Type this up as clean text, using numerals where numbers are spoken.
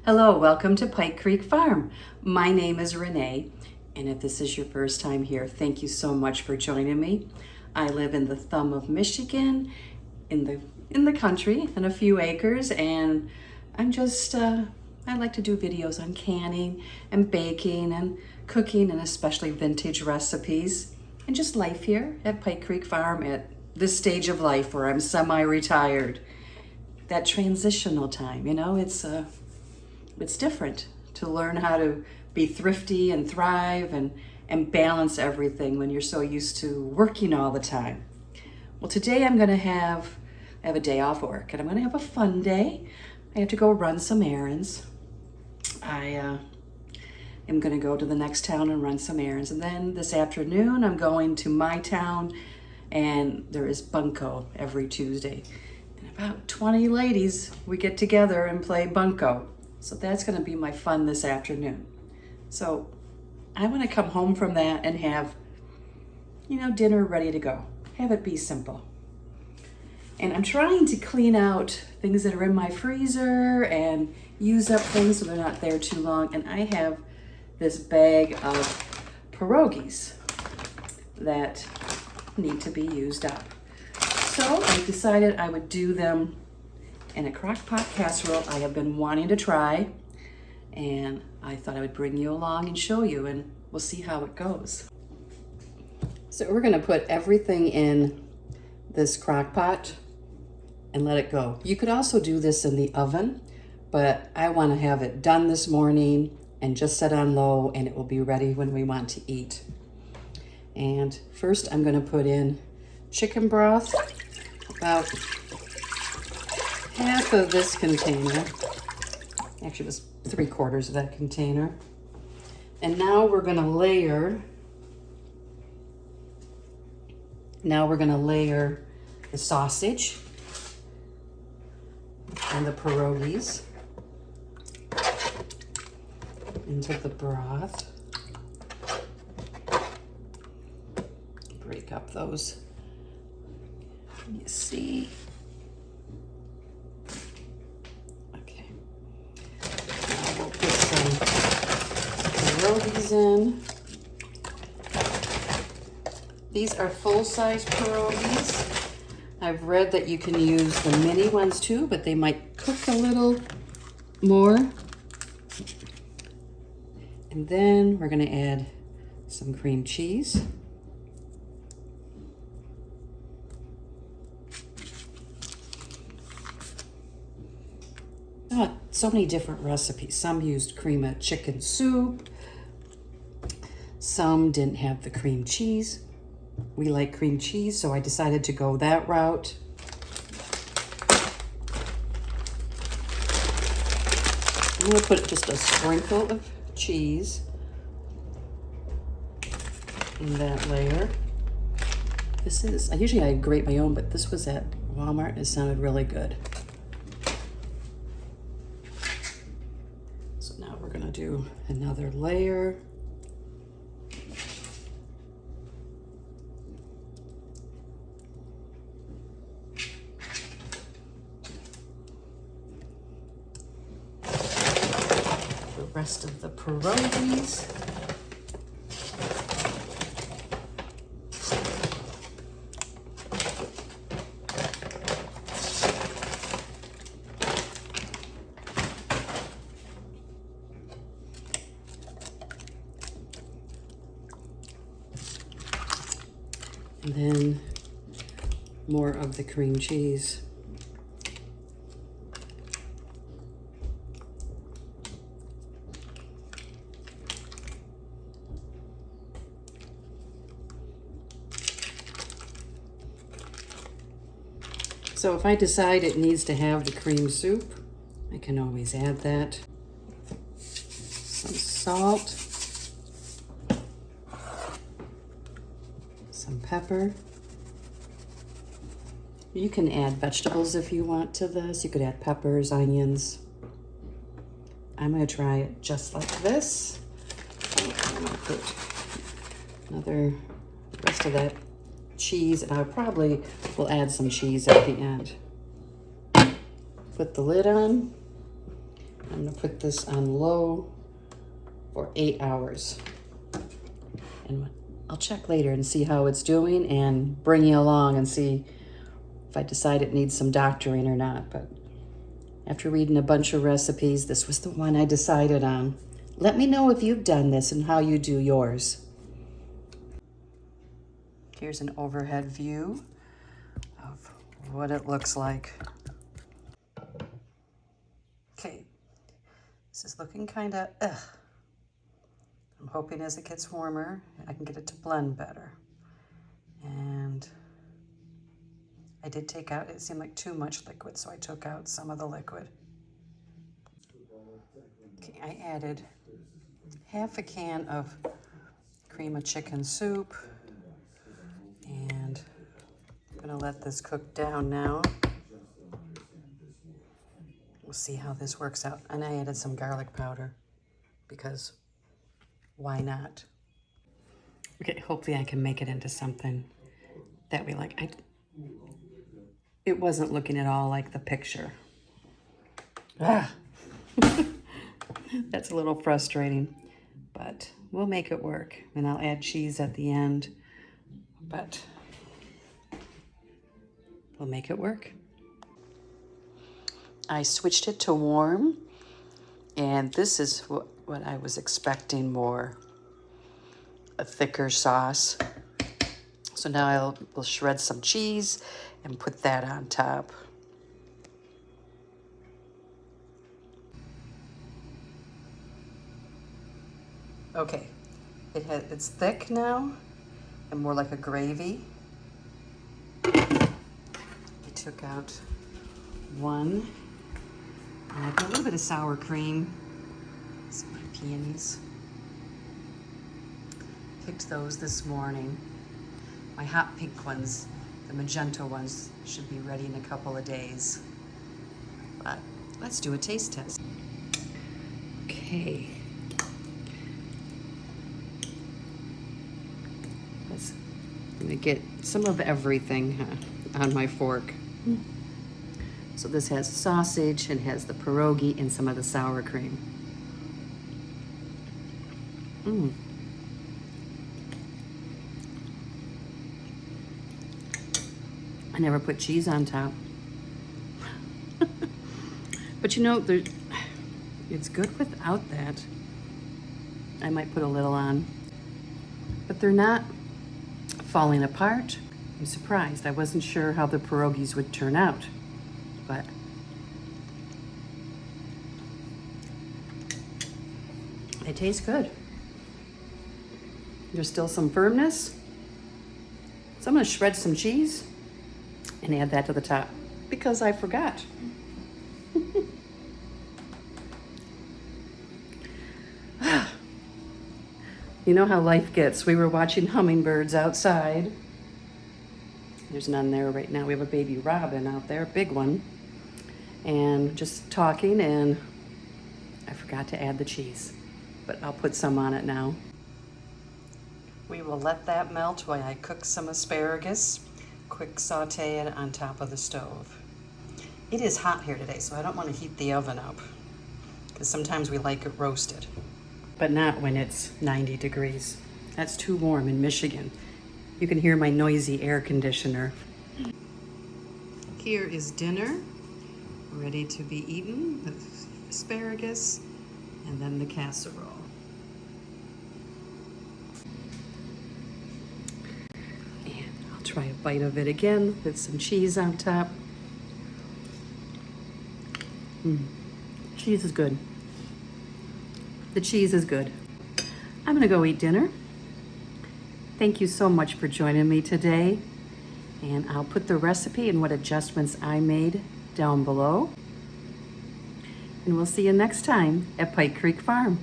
Hello, welcome to Pike Creek Farm. My name is Renee, and if this is your first time here, thank you so much for joining me. I live in the thumb of Michigan, in the country, in a few acres, and I like to do videos on canning and baking and cooking, and especially vintage recipes, and just life here at Pike Creek Farm at this stage of life where I'm semi-retired. That transitional time, it's different to learn how to be thrifty and thrive and balance everything when you're so used to working all the time. Well, today I have a day off work, and I'm gonna have a fun day. I have to go run some errands. I am gonna go to the next town and run some errands. And then this afternoon, I'm going to my town, and there is bunco every Tuesday. And about 20 ladies, we get together and play bunco. So that's gonna be my fun this afternoon. So I wanna come home from that and have, dinner ready to go. Have it be simple. And I'm trying to clean out things that are in my freezer and use up things so they're not there too long. And I have this bag of pierogis that need to be used up. So I decided I would do them in a crockpot casserole I have been wanting to try, and I thought I would bring you along and show you, and we'll see how it goes. So we're gonna put everything in this crockpot and let it go. You could also do this in the oven, but I wanna have it done this morning and just set on low, and it will be ready when we want to eat. And first I'm gonna put in chicken broth, about half of this container. Actually, it was 3/4 of that container. And now we're gonna layer the sausage and the pierogis into the broth. Break up those. You see. Okay. Now we'll put some pierogis in. These are full-size pierogis. I've read that you can use the mini ones too, but they might cook a little more. And then we're gonna add some cream cheese. Oh, so many different recipes. Some used cream of chicken soup. Some didn't have the cream cheese. We like cream cheese, so I decided to go that route. I'm gonna put just a sprinkle of cheese in that layer. Usually I grate my own, but this was at Walmart and it sounded really good. So now we're gonna do another layer. Rest of the pierogis. And then more of the cream cheese. So if I decide it needs to have the cream soup, I can always add that. Some salt, some pepper. You can add vegetables if you want to this. You could add peppers, onions. I'm gonna try it just like this. I'm gonna put another rest of that cheese, and I probably will add some cheese at the end. Put the lid on I'm gonna put this on low for 8 hours. And I'll check later and see how it's doing and bring you along and see if I decide it needs some doctoring or not. But after reading a bunch of recipes, this was the one I decided on. Let me know if you've done this and how you do yours. Here's an overhead view of what it looks like. Okay, this is looking kind of I'm hoping as it gets warmer, I can get it to blend better. And I did take out, it seemed like too much liquid, so I took out some of the liquid. Okay, I added half a can of cream of chicken soup, and I'm gonna let this cook down now. We'll see how this works out. And I added some garlic powder because why not? Okay, hopefully I can make it into something that we like. It wasn't looking at all like the picture. That's a little frustrating, but we'll make it work. And I'll add cheese at the end, but we'll make it work. I switched it to warm, and this is what I was expecting more, a thicker sauce. So now we'll shred some cheese and put that on top. Okay, it's thick now and more like a gravy. I took out one, and I put a little bit of sour cream, some of my peonies. Picked those this morning. My hot pink ones, the magenta ones, should be ready in a couple of days. But let's do a taste test. Okay. I'm gonna get some of everything on my fork. So this has sausage and has the pierogi and some of the sour cream. I never put cheese on top. But you know, it's good without that. I might put a little on. But they're not falling apart. I'm surprised. I wasn't sure how the pierogis would turn out, but they taste good. There's still some firmness. So I'm gonna shred some cheese and add that to the top because I forgot. You know how life gets. We were watching hummingbirds outside. There's none there right now. We have a baby robin out there, big one. And just talking, and I forgot to add the cheese, but I'll put some on it now. We will let that melt while I cook some asparagus. Quick saute it on top of the stove. It is hot here today, so I don't want to heat the oven up because sometimes we like it roasted. But not when it's 90 degrees. That's too warm in Michigan. You can hear my noisy air conditioner. Here is dinner, ready to be eaten with asparagus and then the casserole. And I'll try a bite of it again with some cheese on top. Cheese is good. The cheese is good. I'm gonna go eat dinner. Thank you so much for joining me today. And I'll put the recipe and what adjustments I made down below. And we'll see you next time at Pike Creek Farm.